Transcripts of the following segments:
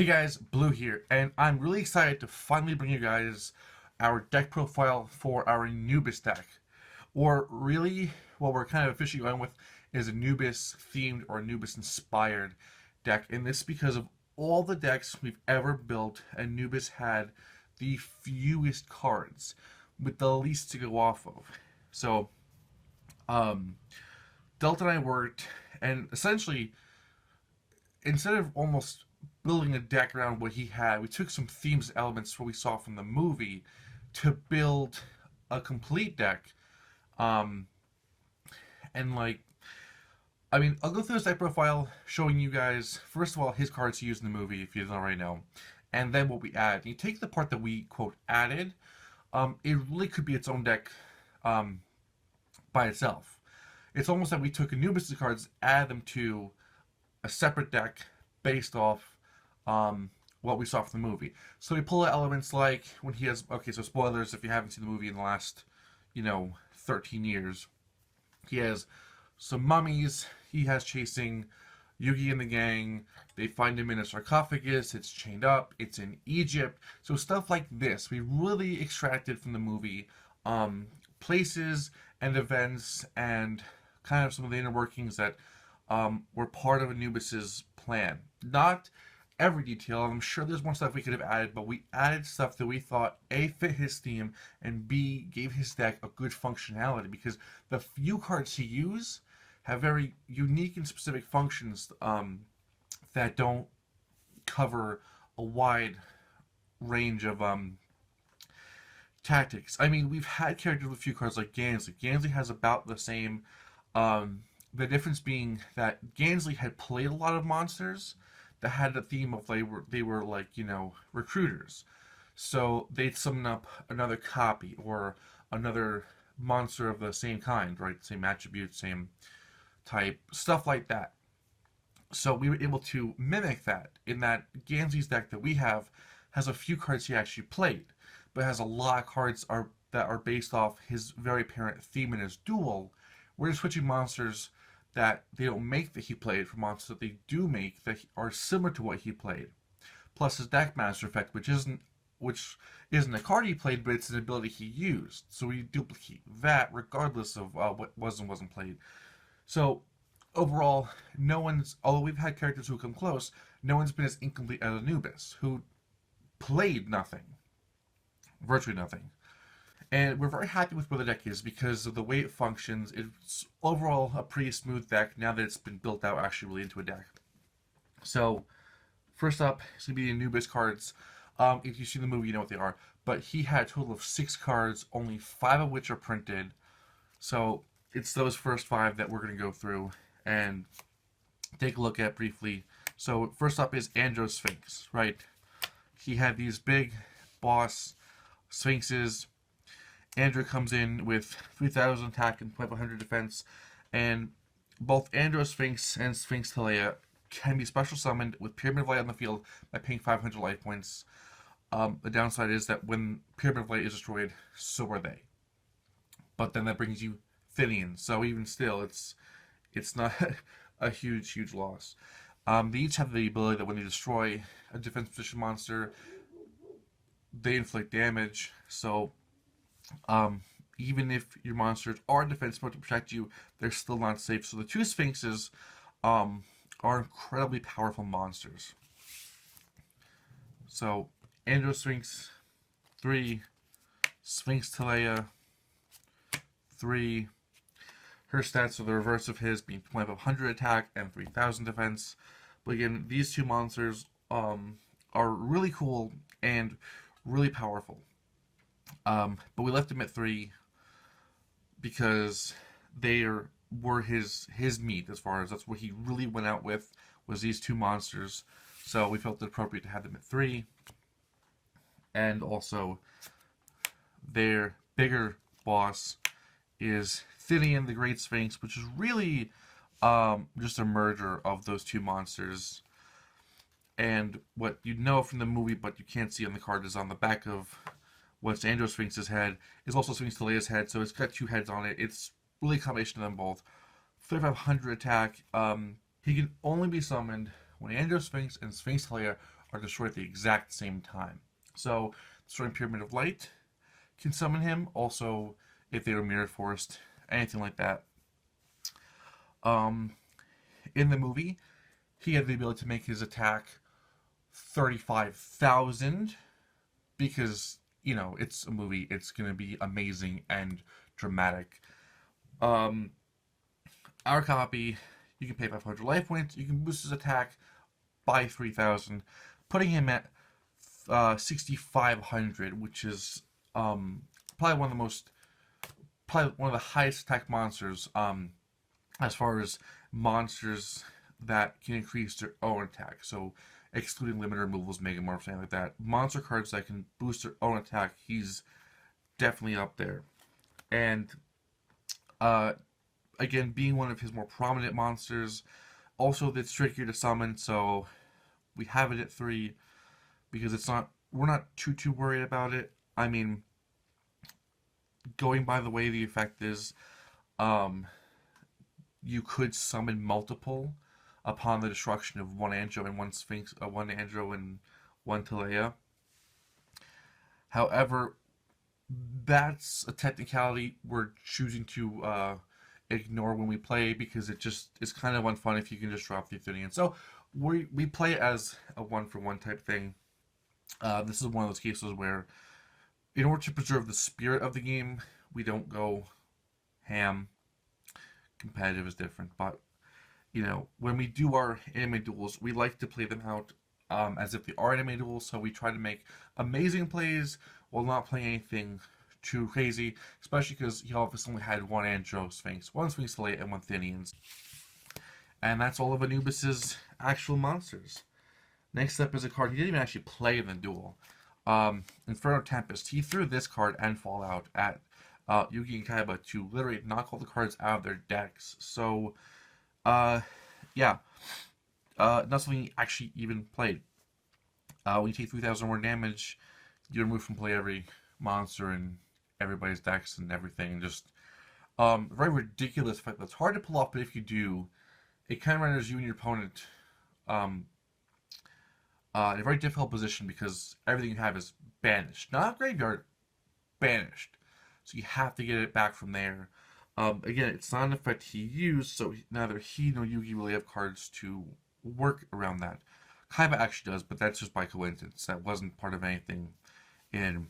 Hey guys, Blue here, and I'm really excited to finally bring you guys our deck profile for our Anubis deck. Or really, what we're kind of officially going with is Anubis themed or Anubis inspired deck. And this is because of all the decks we've ever built, Anubis had the fewest cards with the least to go off of. So, um, Delta and I worked, and essentially instead of almost building a deck around what he had, we took some themes elements what we saw from the movie to build a complete deck. Um, and like, I mean, I'll go through his deck profile, showing you guys first of all his cards he used in the movie, if you didn't already know, and then what we add. And you take the part that we quote added. It really could be its own deck um, by itself. It's almost like we took Anubis' cards, add them to a separate deck based off what we saw from the movie. So we pull out elements like when he has, okay, so spoilers if you haven't seen the movie in the last, 13 years. He has some mummies. He has chasing Yugi and the gang. They find him in a sarcophagus. It's chained up. It's in Egypt. So stuff like this, we really extracted from the movie places and events and kind of some of the inner workings that were part of Anubis's plan. Not every detail. I'm sure there's more stuff we could have added, but we added stuff that we thought A, fit his theme, and B, gave his deck a good functionality, because the few cards he used have very unique and specific functions that don't cover a wide range of tactics. I mean, we've had characters with a few cards like Gansley. Gansley has about the same. The difference being that Gansley had played a lot of monsters that had a theme of they were like recruiters, so they'd summon up another copy or another monster of the same kind, right? Same attribute, same type, stuff like that. So we were able to mimic that in that Gansley's deck that we have has a few cards he actually played, but has a lot of cards that are based off his very apparent theme in his duel. We're just switching monsters that they don't make that he played for monsters that they do make that are similar to what he played. Plus his deck master effect, which isn't a card he played, but it's an ability he used. So we duplicate that regardless of what was and wasn't played. So overall, no one's, although we've had characters who come close, no one's been as incomplete as Anubis, who played nothing, virtually nothing. And we're very happy with where the deck is because of the way it functions. It's overall a pretty smooth deck now that it's been built out actually really into a deck. So, first up is going to be the Anubis cards. If you've seen the movie, you know what they are. But he had a total of 6 cards, only 5 of which are printed. So, it's those first 5 that we're going to go through and take a look at briefly. So, first up is Sphinx, right? He had these big boss Sphinxes. Andrew comes in with 3,000 attack and 500 defense, and both Andrew Sphinx and Sphinx Telea can be special summoned with Pyramid of Light on the field by paying 500 life points. The downside is that when Pyramid of Light is destroyed, so are they. But then that brings you Thynian, so even still, it's not a huge loss. They each have the ability that when they destroy a defense position monster, they inflict damage, so even if your monsters are defense mode to protect you, they're still not safe. So the 2 Sphinxes are incredibly powerful monsters. So Andro Sphinx 3, Sphinx Telea 3. Her stats are the reverse of his, being 100 attack and 3,000 defense. But again, these 2 monsters are really cool and really powerful. But we left him at 3 because were his meat, as far as that's what he really went out with, was these 2 monsters. So we felt it appropriate to have them at 3. And also, their bigger boss is Thynian, the Great Sphinx, which is really just a merger of those 2 monsters. And what you know from the movie, but you can't see on the card, is on the back of what's Andro Sphinx's head is also Sphinx Telea's head, so it's got 2 heads on it. It's really a combination of them both. 3,500 attack. He can only be summoned when Andro Sphinx and Sphinx Telea are destroyed at the exact same time. So, destroying Pyramid of Light can summon him. Also, if they were Mirror Forest, anything like that. Um, in the movie, he had the ability to make his attack 35,000 because, it's a movie. It's going to be amazing and dramatic. Um, our copy, you can pay 500 life points. You can boost his attack by 3,000, putting him at 6,500, which is probably one of the highest attack monsters as far as monsters that can increase their own attack. So, excluding limited removals, megamorphs, anything like that. Monster cards that can boost their own attack, he's definitely up there. And uh, again, being one of his more prominent monsters, also it's trickier to summon. So we have it at 3 because we're not too worried about it. I mean, going by the way the effect is, you could summon multiple upon the destruction of one Angel and one Sphinx, one Angel and one Talea. However, that's a technicality we're choosing to ignore when we play because it just is kind of unfun if you can just drop the Athenian. So we play it as a 1-for-1 type thing. This is one of those cases where, in order to preserve the spirit of the game, we don't go ham. Competitive is different, but when we do our anime duels, we like to play them out as if they are anime duels. So we try to make amazing plays while not playing anything too crazy, especially because he obviously only had one Andro Sphinx, one Sphinx Late, and one Thinians. And that's all of Anubis's actual monsters. Next up is a card he didn't even actually play in the duel. Inferno Tempest. He threw this card and Fallout at Yugi and Kaiba to literally knock all the cards out of their decks. So, yeah. Not something he actually even played. When you take 3,000 more damage, you remove from play every monster in everybody's decks and everything. Just very ridiculous fight that's hard to pull off, but if you do, it kind of renders you and your opponent in a very difficult position because everything you have is banished. Not graveyard, banished. So you have to get it back from there. Again, it's not an effect he used, so neither he nor Yugi really have cards to work around that. Kaiba actually does, but that's just by coincidence. That wasn't part of anything in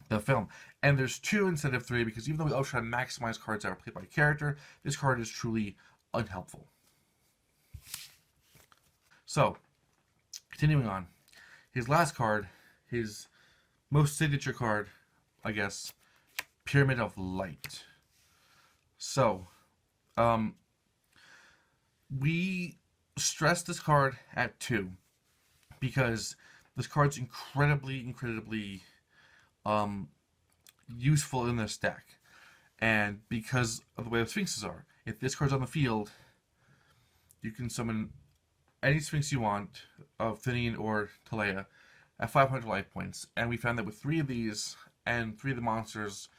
the film. And there's 2 instead of 3 because even though we always try to maximize cards that are played by character, this card is truly unhelpful. So, continuing on. His last card, his most signature card, I guess, Pyramid of Light. So, we stress this card at 2 because this card's incredibly useful in this deck. And because of the way the Sphinxes are, if this card's on the field, you can summon any Sphinx you want of Thinian or Talea at 500 life points. And we found that with 3 of these and 3 of the monsters,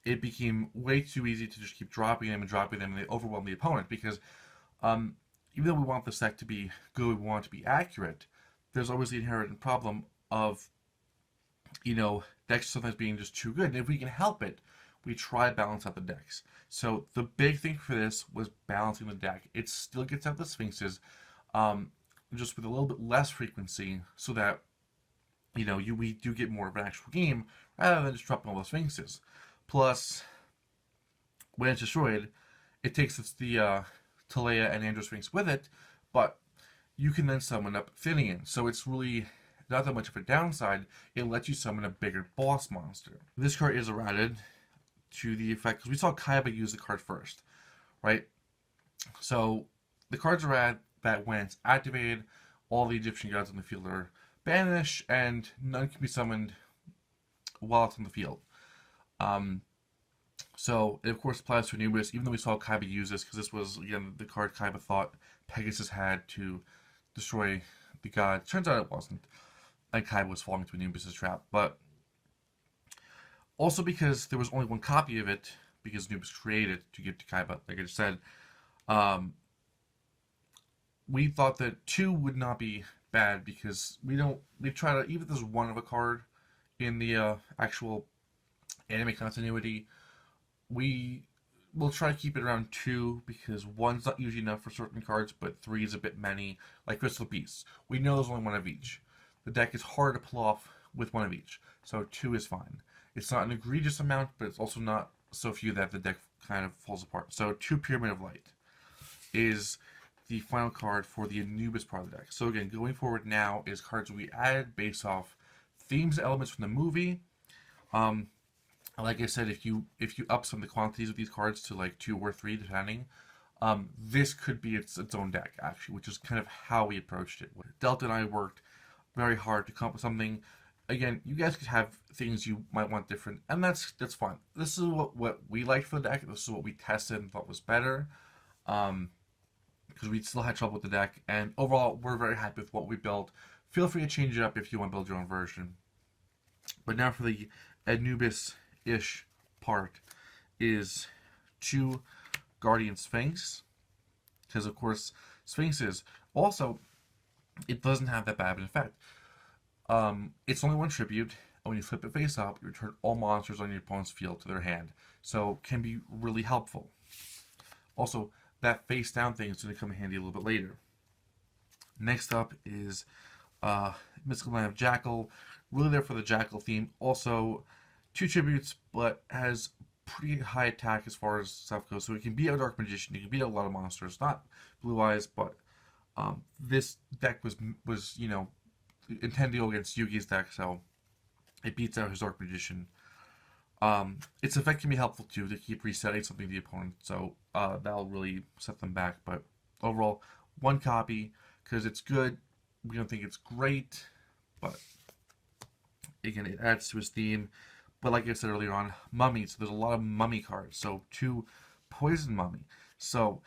it became way too easy to just keep dropping them, and they overwhelm the opponent because even though we want this deck to be good, we want it to be accurate, there's always the inherent problem of, decks sometimes being just too good. And if we can help it, we try to balance out the decks. So the big thing for this was balancing the deck. It still gets out the Sphinxes, just with a little bit less frequency so that, we do get more of an actual game rather than just dropping all the Sphinxes. Plus, when it's destroyed, it takes the Talea and Andro Sphinx with it, but you can then summon up Thinian. So it's really not that much of a downside. It lets you summon a bigger boss monster. This card is errated to the effect, because we saw Kaiba use the card first, right? So the cards are that when it's activated, all the Egyptian gods on the field are banished, and none can be summoned while it's on the field. So it of course applies to Anubis, even though we saw Kaiba use this, because this was, again, the card Kaiba thought Pegasus had to destroy the god. Turns out it wasn't, and Kaiba was falling into Anubis' trap. But also because there was only 1 copy of it, because Anubis created it to give to Kaiba, like I just said, we thought that 2 would not be bad because we try to, even if there's one of a card in the actual anime continuity, we will try to keep it around two because one's not usually enough for certain cards, but three is a bit many. Like Crystal Beasts, we know there's only one of each. The deck is hard to pull off with one of each, so two is fine. It's not an egregious amount, but it's also not so few that the deck kind of falls apart. So two Pyramid of Light is the final card for the Anubis part of the deck. So again, going forward now is cards we added based off themes and elements from the movie. Like I said, if you up some of the quantities of these cards to like 2 or 3 depending, this could be its own deck actually, which is kind of how we approached it. Delta and I worked very hard to come up with something. Again, you guys could have things you might want different, and that's fine. This is what we liked for the deck. This is what we tested and thought was better. Because we still had trouble with the deck, and overall, we're very happy with what we built. Feel free to change it up if you want to build your own version. But now for the Anubis-ish part is 2 Guardian Sphinx, because of course, Sphinxes, also, it doesn't have that bad of an effect. It's only 1 tribute, and when you flip it face up, you return all monsters on your opponent's field to their hand, so can be really helpful. Also, that face down thing is going to come in handy a little bit later. Next up is Mystical Land of Jackal, really there for the Jackal theme. Also, 2 tributes, but has pretty high attack as far as stuff goes. So it can beat a Dark Magician, you can beat a lot of monsters, not Blue Eyes, but this deck was intended to go against Yugi's deck, so it beats out his Dark Magician. Its effect can be helpful too to keep resetting something to the opponent, so that'll really set them back. But overall, 1 copy because it's good. We don't think it's great, but again, it adds to his theme. But like I said earlier on, Mummy, so there's a lot of Mummy cards. So 2 Poison Mummy. So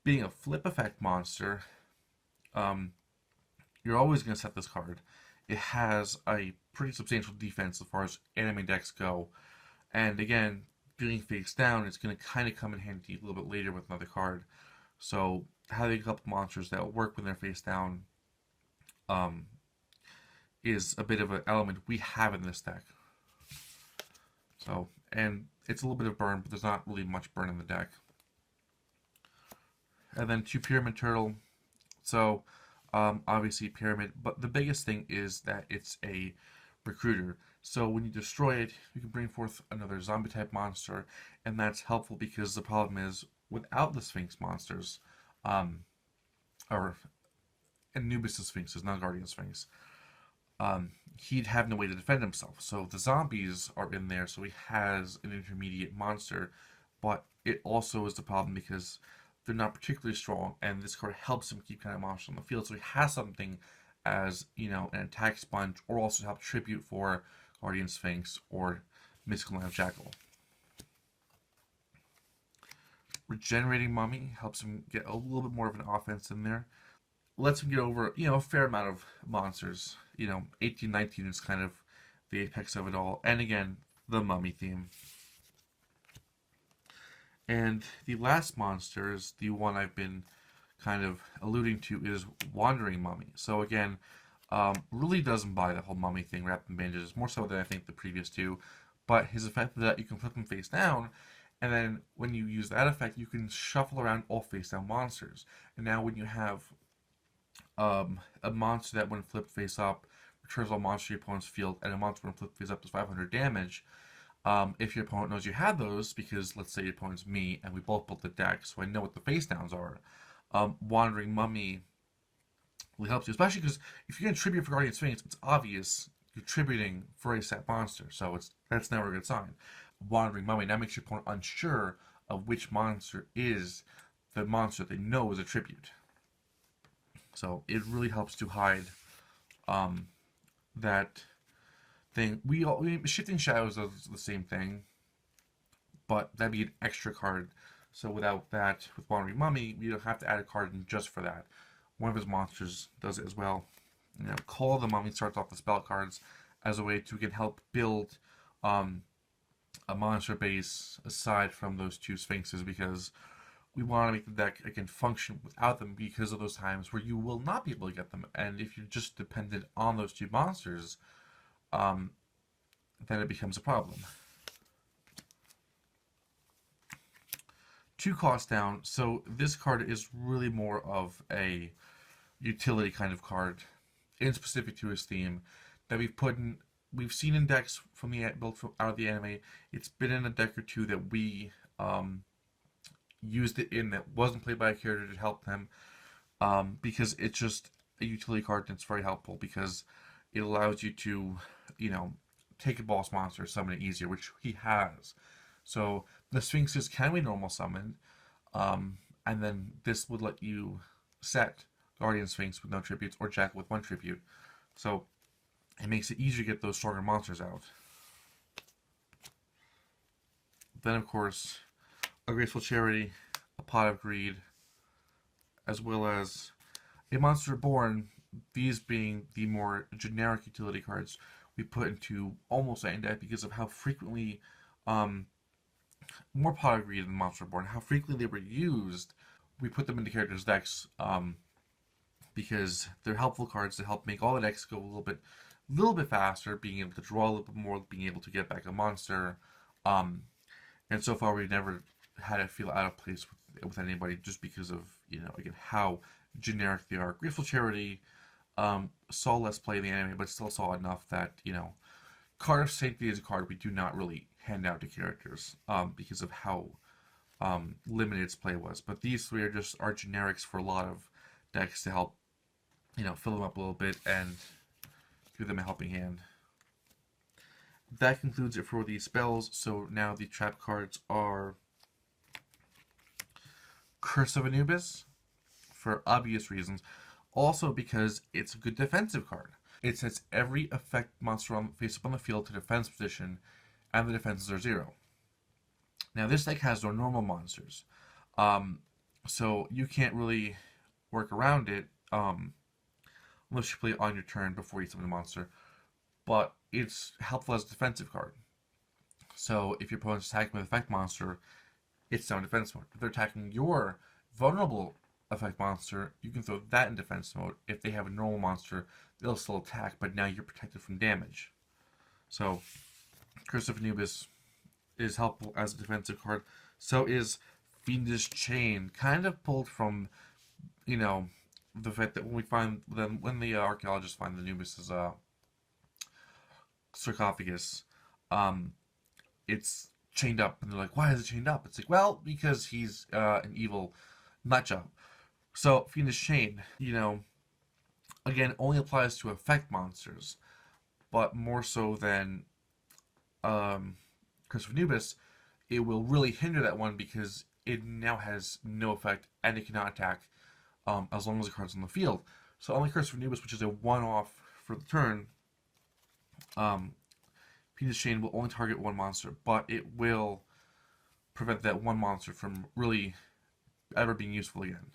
being a flip effect monster, you're always going to set this card. It has a pretty substantial defense as far as anime decks go. And again, being face down, it's going to kind of come in handy a little bit later with another card. So having a couple monsters that will work when they're face down is a bit of an element we have in this deck. So, and it's a little bit of burn, but there's not really much burn in the deck. And then 2 Pyramid Turtle. So, obviously Pyramid, but the biggest thing is that it's a recruiter. So when you destroy it, you can bring forth another zombie type monster, and that's helpful because the problem is without the Sphinx monsters, or Anubis Sphinxes, not Guardian Sphinx, he'd have no way to defend himself. So the zombies are in there, so he has an intermediate monster, but it also is the problem because they're not particularly strong, and this card helps him keep kind of monsters on the field, so he has something as, an attack sponge, or also help tribute for Guardian Sphinx or Mystical Land of Jackal. Regenerating Mummy helps him get a little bit more of an offense in there. Lets him get over, a fair amount of monsters. 18, 19 is kind of the apex of it all. And again, the Mummy theme. And the last monster is the one I've been kind of alluding to, is Wandering Mummy. So again, really doesn't buy the whole Mummy thing wrapped in bandages, more so than I think the previous 2. But his effect is that you can flip him face down, and then when you use that effect, you can shuffle around all face down monsters. And now when you have a monster that when flipped face up returns all monsters to your opponent's field, and a monster when flipped face up does 500 damage, if your opponent knows you have those, because let's say your opponent's me, and we both built the deck, so I know what the face downs are, Wandering Mummy really helps you, especially because if you're going to tribute for Guardian Sphinx, it's obvious you're tributing for a set monster, so that's never a good sign. Wandering Mummy now makes your opponent unsure of which monster is the monster they know is a tribute. So it really helps to hide that thing. Shifting Shadows is the same thing, but that'd be an extra card. So without that, with Wandering Mummy, we don't have to add a card in just for that. One of his monsters does it as well. Call of the Mummy starts off the spell cards as a way to again help build a monster base aside from those 2 Sphinxes, because we want to make the deck again function without them because of those times where you will not be able to get them. And if you're just dependent on those two monsters, um, then it becomes a problem. 2 costs down, so this card is really more of a utility kind of card, in specific to his theme, that we've seen in decks from the built from, out of the anime. It's been in a deck or two that we used it in that wasn't played by a character to help them, because it's just a utility card and it's very helpful because it allows you to, take a boss monster, summon it easier, which he has. So the Sphinxes can be normal summoned, and then this would let you set Guardian Sphinx with no tributes or Jackal with 1 tribute. So it makes it easier to get those stronger monsters out. Then, of course, a Graceful Charity, a Pot of Greed, as well as a Monster Reborn, these being the more generic utility cards we put into almost any deck because of how frequently, more Pot of Greed than Monster Reborn, how frequently they were used. We put them into characters' decks because they're helpful cards to help make all the decks go a little bit faster, being able to draw a little bit more, being able to get back a monster. And so far, we've never had it feel out of place with anybody just because of, again, how generic they are. Grateful Charity saw less play in the anime, but still saw enough that, Card of Safety is a card we do not really hand out to characters because of how limited its play was. But these three are generics for a lot of decks to help, fill them up a little bit and give them a helping hand. That concludes it for the spells. So now the trap cards are Curse of Anubis, for obvious reasons. Also because it's a good defensive card. It sets every effect monster face up on the field to defense position, and the defenses are 0. Now this deck has no normal monsters, so you can't really work around it unless you play it on your turn before you summon a monster. But it's helpful as a defensive card. So if your opponent's attacking with effect monster, it's down defense mode. If they're attacking your vulnerable effect monster, you can throw that in defense mode. If they have a normal monster, they'll still attack, but now you're protected from damage. So Curse of Anubis is helpful as a defensive card. So is Fiendish Chain, kind of pulled from, the fact that when the archaeologists find the Anubis' sarcophagus, it's chained up, and they're like, why is it chained up? It's like, well, because he's an evil nutjob. So Fiendish Chain, again, only applies to effect monsters, but more so than Curse of Anubis, it will really hinder that one because it now has no effect and it cannot attack as long as the card's on the field. So unlike Curse of Anubis, which is a one-off for the turn, Fiendish Chain will only target one monster, but it will prevent that one monster from really ever being useful again.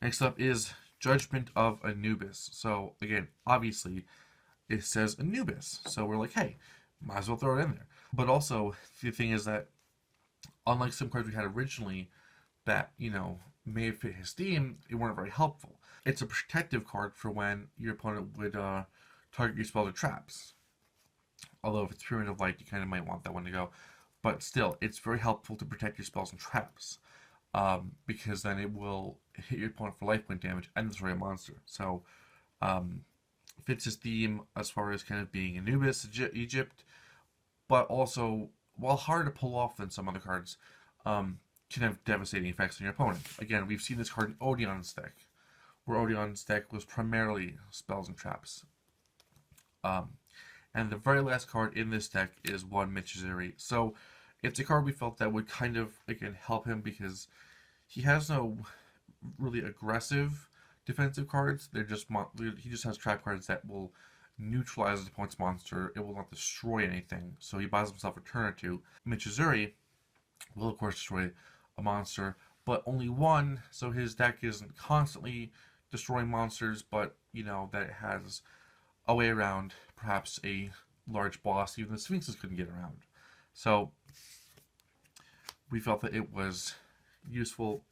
Next up is Judgment of Anubis. So again, obviously, it says Anubis. So we're like, hey, might as well throw it in there. But also, the thing is that, unlike some cards we had originally that, may have fit his theme, they weren't very helpful. It's a protective card for when your opponent would target your spells or traps. Although if it's Pyramid of Light, you kind of might want that one to go. But still, it's very helpful to protect your spells and traps. Because then it will hit your opponent for life point damage and destroy a monster. So, fits his theme as far as kind of being Anubis, Egypt, but also, while harder to pull off than some other cards, can have devastating effects on your opponent. Again, we've seen this card in Odeon's deck, where Odeon's deck was primarily spells and traps. And the very last card in this deck is one Michizuri. So, it's a card we felt that would kind of, again, help him because he has no really aggressive defensive cards. He just has trap cards that will neutralize his opponent's monster. It will not destroy anything. So he buys himself a turn or two. Michizuri will, of course, destroy a monster, but only one, so his deck isn't constantly destroying monsters, but, that it has a way around perhaps a large boss even the Sphinxes couldn't get around. So we felt that it was useful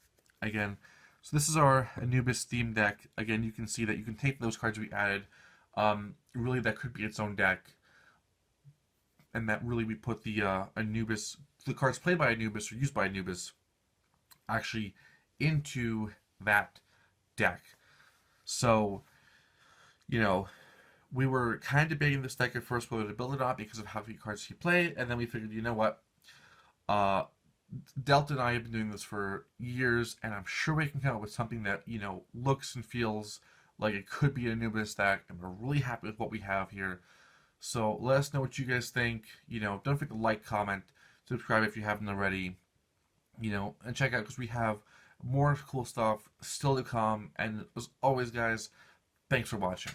again. So this is our Anubis theme deck. Again, you can see that you can take those cards we added. Really, that could be its own deck, and that really we put the Anubis, the cards played by Anubis or used by Anubis, actually into that deck. So, you know, we were kind of debating this deck at first whether to build it or not because of how few cards he played, and then we figured, you know what, uh, Delta and I have been doing this for years, and I'm sure we can come up with something that, you know, looks and feels like it could be a Anubis deck, and we're really happy with what we have here. So let us know what you guys think. You know, don't forget to like, comment, subscribe if you haven't already. You know, and check out because we have more cool stuff still to come. And as always, guys, thanks for watching.